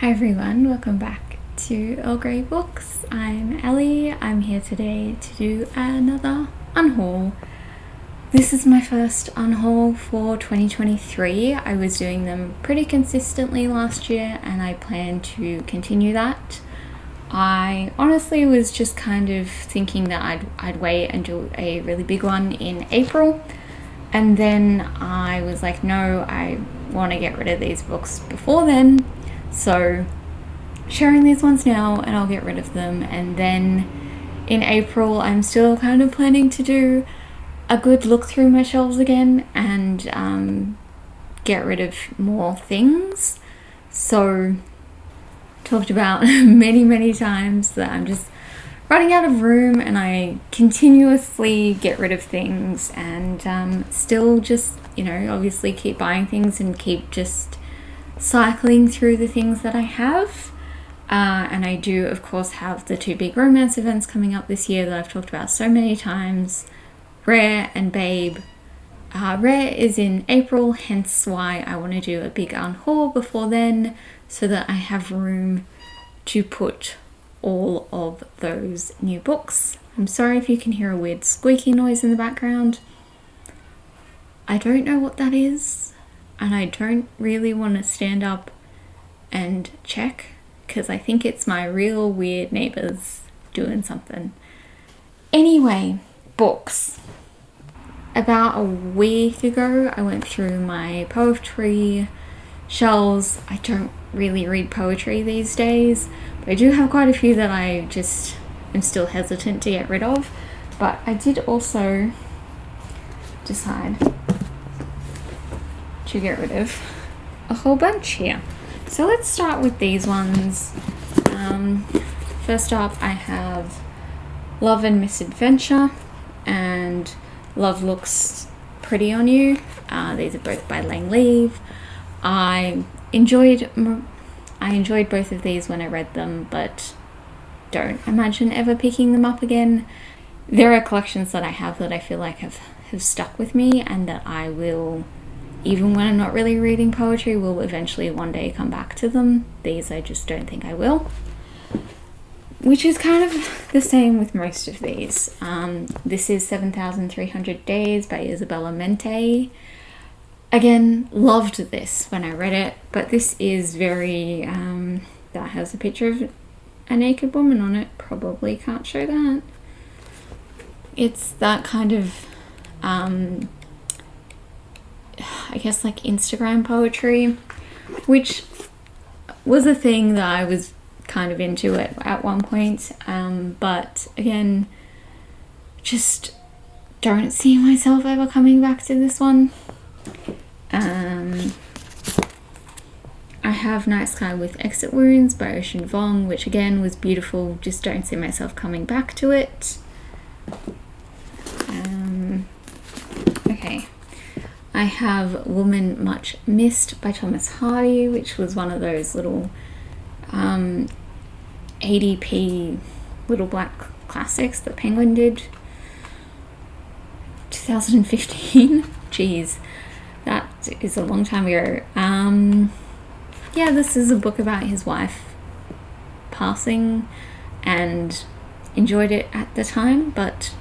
Hi everyone, welcome back to Earl Grey Books. I'm Ellie. I'm here today to do another unhaul. This is my first unhaul for 2023. I was doing them pretty consistently last year and I plan to continue that. I honestly was just kind of thinking that I'd wait and do a really big one in April, and then I was like, no, I want to get rid of these books before then. So sharing these ones now and I'll get rid of them, and then in April I'm still kind of planning to do a good look through my shelves again and get rid of more things. So talked about many times that I'm just running out of room and I continuously get rid of things and still just, obviously keep buying things and keep just cycling through the things that I have. And I do, of course, have the two big romance events coming up this year that I've talked about so many times, Rare and Babe. Rare is in April, hence why I want to do a big unhaul before then, so that I have room to put all of those new books. I'm sorry if you can hear a weird squeaky noise in the background. I don't know what that is, and I don't really want to stand up and check because I think it's my real weird neighbors doing something. Anyway, books. About a week ago, I went through my poetry shelves. I don't really read poetry these days, but I do have quite a few that I just am still hesitant to get rid of. But I did also decide to get rid of a whole bunch here. So let's start with these ones. First up, I have Love and Misadventure and Love Looks Pretty on You. These are both by Lang Leave. I enjoyed both of these when I read them, but don't imagine ever picking them up again. There are collections that I have that I feel like have stuck with me and that I will, even when I'm not really reading poetry, will eventually one day come back to them. These I just don't think I will. Which is kind of the same with most of these. This is 7,300 Days by Isabella Mente. Again, loved this when I read it, but this is very, that has a picture of a naked woman on it. Probably can't show that. It's that kind of, I guess like Instagram poetry, which was a thing that I was kind of into it at one point, but again, just don't see myself ever coming back to this one. I have Night Sky with Exit Wounds by Ocean Vuong, which again was beautiful, just don't see myself coming back to it. Okay, I have Woman Much Missed by Thomas Hardy, which was one of those little 80p little black classics that Penguin did. 2015. Jeez, that is a long time ago. Yeah, this is a book about his wife passing, and enjoyed it at the time, but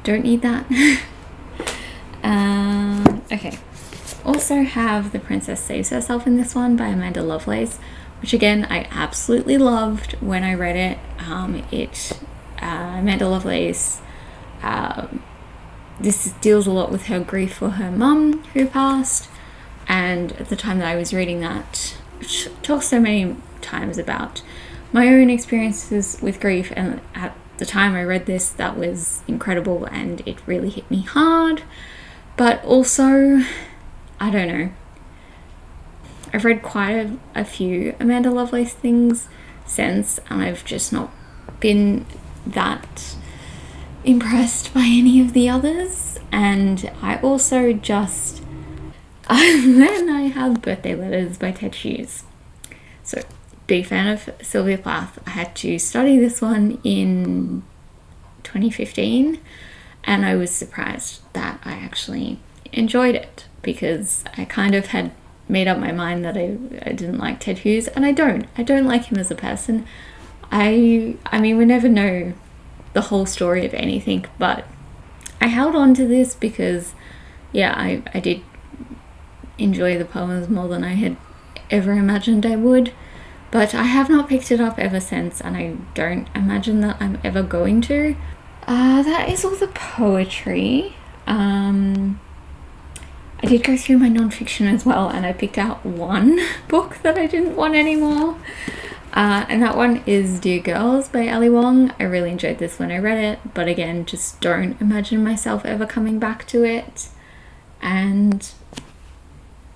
don't need that. Okay. Also have The Princess Saves Herself in this one by Amanda Lovelace, which again I absolutely loved when I read it. Amanda Lovelace, this deals a lot with her grief for her mum who passed, and at the time that I was reading that, which talks so many times about my own experiences with grief, and at the time I read this, that was incredible and it really hit me hard. But also, I don't know, I've read quite a few Amanda Lovelace things since, and I've just not been that impressed by any of the others. And I also just then I have Birthday Letters by Ted Hughes. So big fan of Sylvia Plath. I had to study this one in 2015 and I was surprised that I actually enjoyed it, because I kind of had made up my mind that I didn't like Ted Hughes, and I don't like him as a person. I mean, we never know the whole story of anything, but I held on to this because, yeah, I did enjoy the poems more than I had ever imagined I would, but I have not picked it up ever since, and I don't imagine that I'm ever going to. That is all the poetry. I did go through my non-fiction as well, and I picked out one book that I didn't want anymore. And that one is Dear Girls by Ali Wong. I really enjoyed this when I read it, but again, just don't imagine myself ever coming back to it. And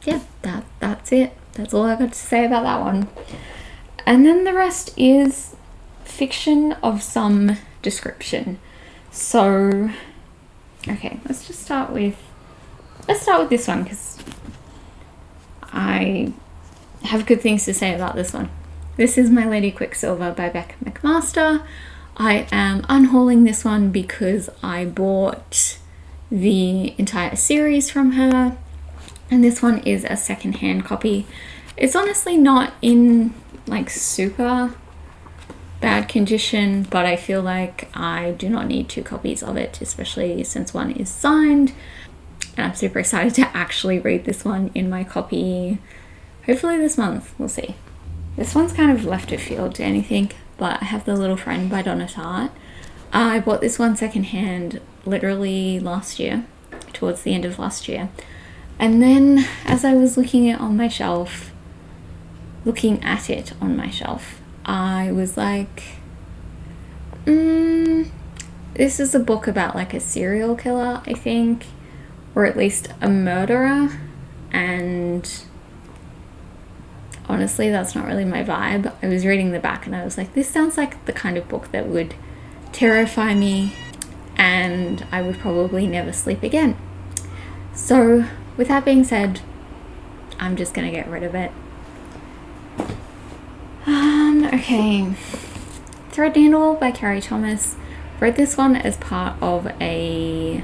yeah, that's it. That's all I got to say about that one. And then the rest is fiction of some description. So, okay, let's start with this one because I have good things to say about this one. This is My Lady Quicksilver by Becca McMaster. I am unhauling this one because I bought the entire series from her, and this one is a second-hand copy. It's honestly not in like super bad condition, but I feel like I do not need 2 copies of it, especially since one is signed. And I'm super excited to actually read this one in my copy, hopefully this month. We'll see. This one's kind of left of field to anything, but I have The Little Friend by Donna Tartt. I bought this one secondhand literally last year, towards the end of last year. And then as I was looking at it on my shelf, I was like, this is a book about like a serial killer, I think, or at least a murderer, and honestly, that's not really my vibe. I was reading the back and I was like, this sounds like the kind of book that would terrify me and I would probably never sleep again. So with that being said, I'm just gonna get rid of it. Okay, Thread Needle by Carrie Thomas. Read this one as part of a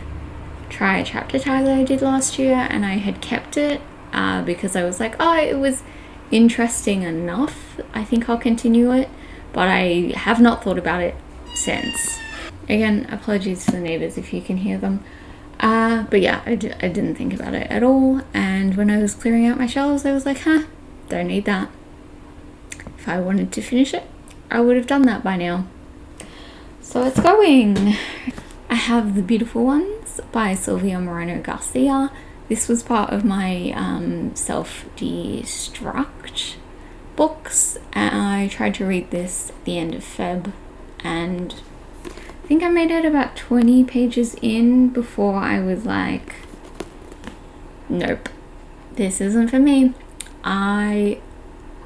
try a chapter tie that I did last year, and I had kept it because I was like, oh, it was interesting enough. I think I'll continue it, but I have not thought about it since. Again, apologies for the neighbours if you can hear them. But yeah, I didn't think about it at all, and when I was clearing out my shelves, I was like, don't need that. If I wanted to finish it, I would have done that by now. So it's going. I have The Beautiful Ones by Sylvia Moreno Garcia. This was part of my self-destruct books. I tried to read this at the end of Feb, and I think I made it about 20 pages in before I was like, nope, this isn't for me. I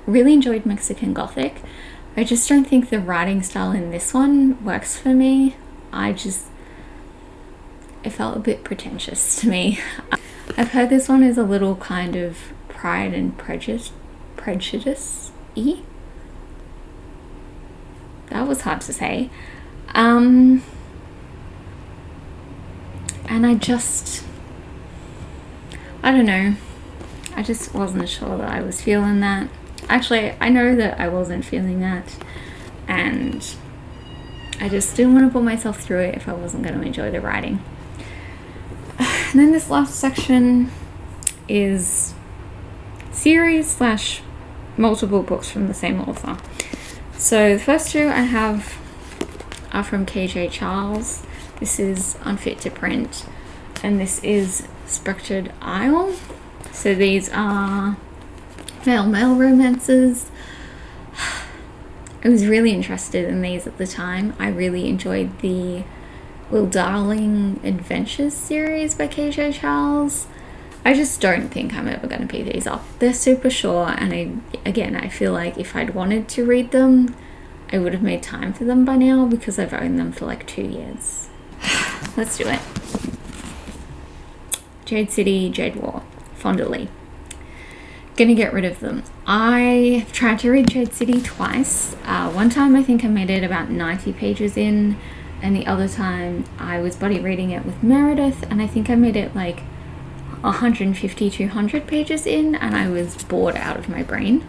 really enjoyed Mexican Gothic. I just don't think the writing style in this one works for me. It felt a bit pretentious to me. I've heard this one is a little kind of Pride and Prejudice-y. That was hard to say. And I don't know. I just wasn't sure that I was feeling that. Actually, I know that I wasn't feeling that, and I just didn't want to put myself through it if I wasn't going to enjoy the writing. And then this last section is series / multiple books from the same author. So the first 2 I have are from KJ Charles. This is Unfit to Print, and this is Spectred Isle. So these are male romances. I was really interested in these at the time. I really enjoyed the Will Darling Adventures series by KJ Charles. I just don't think I'm ever going to pick these up. They're super short, and I feel like if I'd wanted to read them, I would have made time for them by now because I've owned them for like 2 years. Let's do it. Jade City, Jade War, Fonda Lee. Gonna get rid of them. I've tried to read Jade City twice. One time I think I made it about 90 pages in, and the other time I was buddy reading it with Meredith, and I think I made it like 150, 200 pages in, and I was bored out of my brain.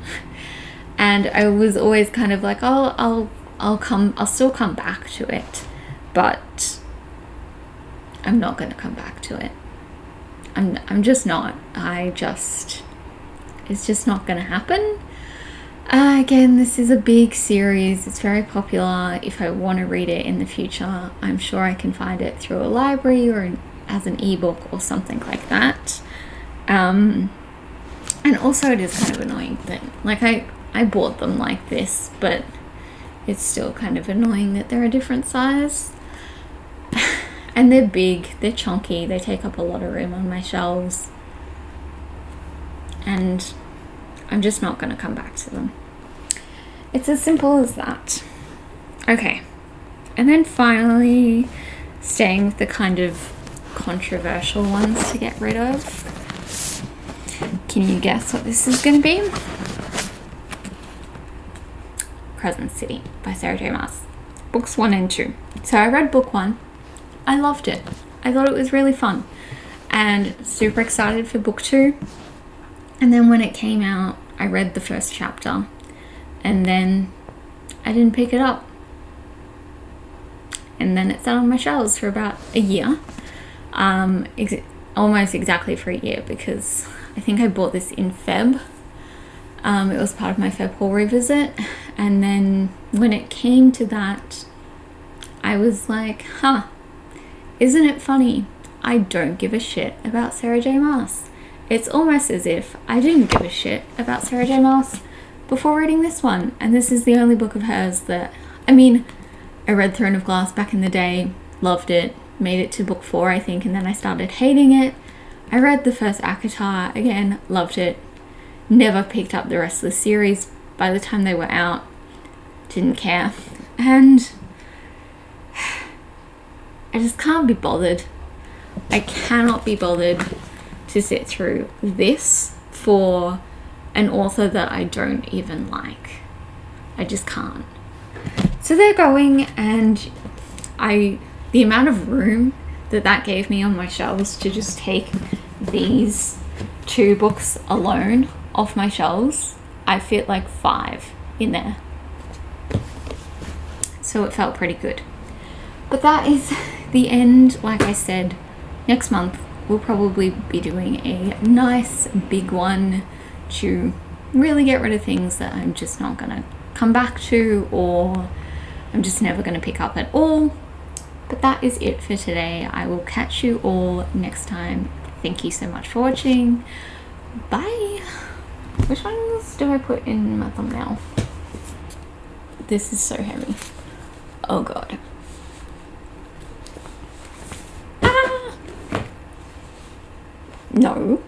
And I was always kind of like, oh, I'll still come back to it, but I'm not going to come back to it. I'm just not. It's just not going to happen. Again, this is a big series. It's very popular. If I want to read it in the future, I'm sure I can find it through a library or as an ebook or something like that. And also it is kind of annoying that, like, I bought them like this, but it's still kind of annoying that they're a different size. And they're big, they're chunky, they take up a lot of room on my shelves. And I'm just not going to come back to them. It's as simple as that. Okay. And then finally, staying with the kind of controversial ones to get rid of. Can you guess what this is going to be? Crescent City by Sarah J Maas. Books 1 and 2. So I read book 1. I loved it. I thought it was really fun. And super excited for book 2. And then when it came out, I read the first chapter. And then I didn't pick it up. And then it sat on my shelves for about a year. Almost exactly for a year, because I think I bought this in Feb. It was part of my Feb haul revisit. And then when it came to that, I was like, isn't it funny? I don't give a shit about Sarah J Maas. It's almost as if I didn't give a shit about Sarah J Maas before reading this one. And this is the only book of hers that, I mean, I read Throne of Glass back in the day, loved it, made it to book 4, I think, and then I started hating it. I read the first ACOTAR, again, loved it, never picked up the rest of the series by the time they were out, didn't care, and I just can't be bothered. I cannot be bothered to sit through this for an author that I don't even like. I just can't. So they're going, and the amount of room that gave me on my shelves to just take these 2 books alone off my shelves, I fit like 5 in there. So it felt pretty good. But that is the end. Like I said, next month we'll probably be doing a nice big one to really get rid of things that I'm just not going to come back to, or I'm just never going to pick up at all. But that is it for today. I will catch you all next time. Thank you so much for watching. Bye. Which ones do I put in my thumbnail? This is so heavy. Oh god. No.